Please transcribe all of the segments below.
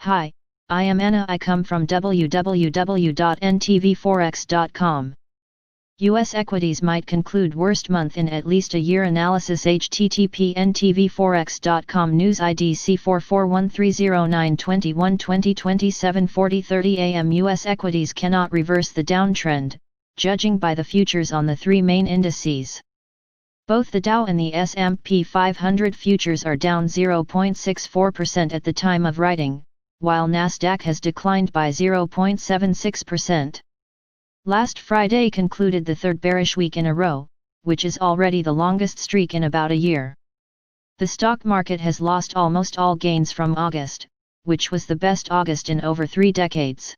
Hi, I am Anna. I come from www.ntvforex.com. US equities might conclude worst month in at least a year. Analysis http ntvforex.com News ID C44130921 2027 40:30 am US equities cannot reverse the downtrend, judging by the futures on the three main indices. Both the Dow and the S&P 500 futures are down 0.64% at the time of writing, while Nasdaq has declined by 0.76%. Last Friday concluded the third bearish week in a row, which is already the longest streak in about a year. The stock market has lost almost all gains from August, which was the best August in over 3 decades.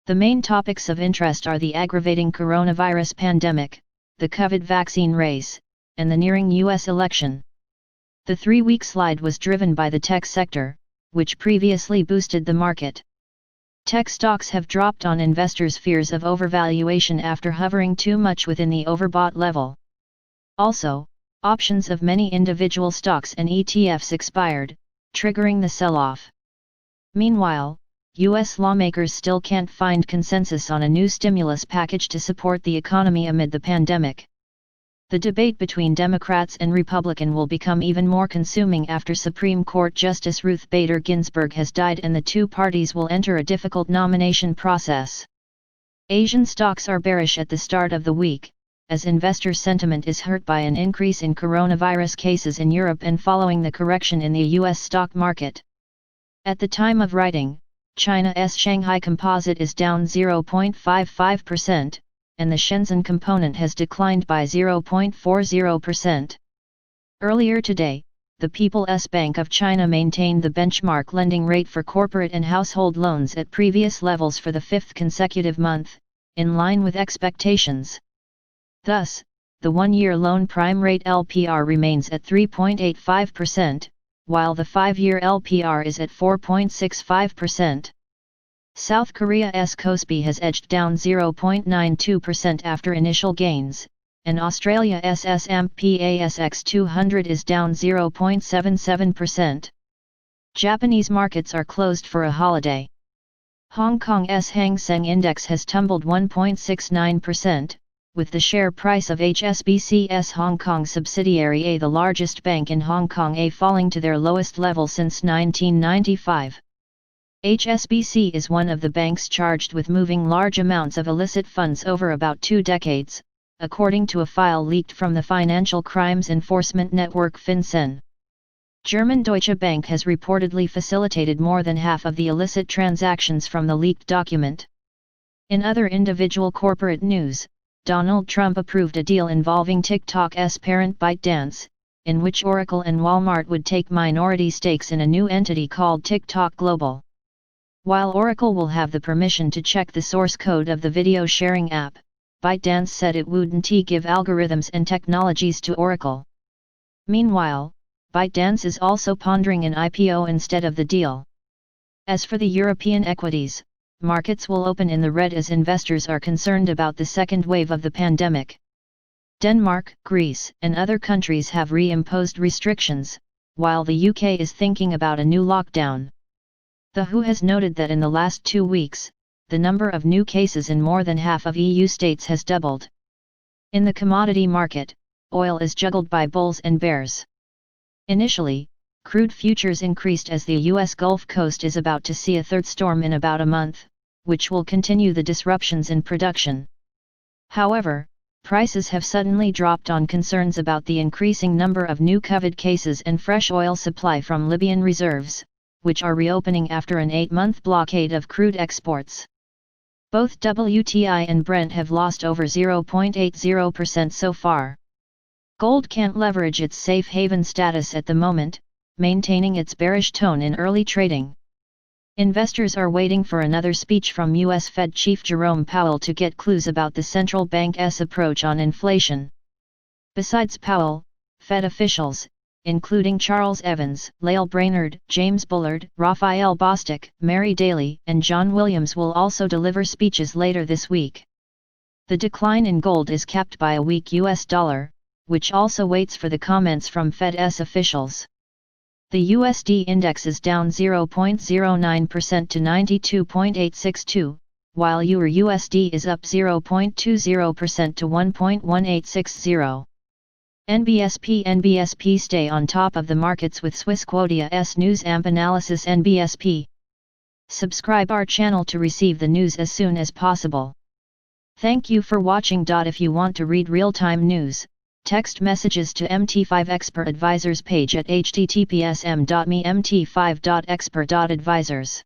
The main topics of interest are the aggravating coronavirus pandemic, the COVID vaccine race, and the nearing US election. The 3-week slide was driven by the tech sector, which previously boosted the market. Tech stocks have dropped on investors' fears of overvaluation after hovering too much within the overbought level. Also, options of many individual stocks and ETFs expired, triggering the sell-off. Meanwhile, US lawmakers still can't find consensus on a new stimulus package to support the economy amid the pandemic. The debate between Democrats and Republicans will become even more consuming after Supreme Court Justice Ruth Bader Ginsburg has died and the two parties will enter a difficult nomination process. Asian stocks are bearish at the start of the week, as investor sentiment is hurt by an increase in coronavirus cases in Europe and following the correction in the US stock market. At the time of writing, China's Shanghai Composite is down 0.55%, and the Shenzhen component has declined by 0.40%. Earlier today, the People's Bank of China maintained the benchmark lending rate for corporate and household loans at previous levels for the 5th consecutive month, in line with expectations. Thus, the 1-year loan prime rate LPR remains at 3.85%, while the 5-year LPR is at 4.65%. South Korea's Kospi has edged down 0.92% after initial gains, and Australia's S&P ASX 200 is down 0.77%. Japanese markets are closed for a holiday. Hong Kong's Hang Seng Index has tumbled 1.69%, with the share price of HSBC's Hong Kong subsidiary A, the largest bank in Hong Kong A, falling to their lowest level since 1995. HSBC is one of the banks charged with moving large amounts of illicit funds over about 2 decades, according to a file leaked from the Financial Crimes Enforcement Network FinCEN. German Deutsche Bank has reportedly facilitated more than half of the illicit transactions from the leaked document. In other individual corporate news, Donald Trump approved a deal involving TikTok's parent ByteDance, in which Oracle and Walmart would take minority stakes in a new entity called TikTok Global. While Oracle will have the permission to check the source code of the video sharing app, ByteDance said it wouldn't give algorithms and technologies to Oracle. Meanwhile, ByteDance is also pondering an IPO instead of the deal. As for the European equities, markets will open in the red as investors are concerned about the second wave of the pandemic. Denmark, Greece, and other countries have re-imposed restrictions, while the UK is thinking about a new lockdown. The WHO has noted that in the last 2 weeks, the number of new cases in more than half of EU states has doubled. In the commodity market, oil is juggled by bulls and bears. Initially, crude futures increased as the US Gulf Coast is about to see a third storm in about a month, which will continue the disruptions in production. However, prices have suddenly dropped on concerns about the increasing number of new COVID cases and fresh oil supply from Libyan reserves, which are reopening after an 8-month blockade of crude exports. Both WTI and Brent have lost over 0.80% so far. Gold can't leverage its safe haven status at the moment, maintaining its bearish tone in early trading. Investors are waiting for another speech from U.S. Fed Chief Jerome Powell to get clues about the central bank's approach on inflation. Besides Powell, Fed officials, including Charles Evans, Lael Brainerd, James Bullard, Raphael Bostic, Mary Daly, and John Williams will also deliver speeches later this week. The decline in gold is capped by a weak US dollar, which also waits for the comments from Fed's officials. The USD index is down 0.09% to 92.862, while EUR USD is up 0.20% to 1.1860. NBSP stay on top of the markets with Swissquota's News Amp Analysis. NBSP. Subscribe our channel to receive the news as soon as possible. Thank you for watching. If you want to read real-time news, text messages to MT5 Expert Advisors page at https://m.me/mt5.expert.advisors.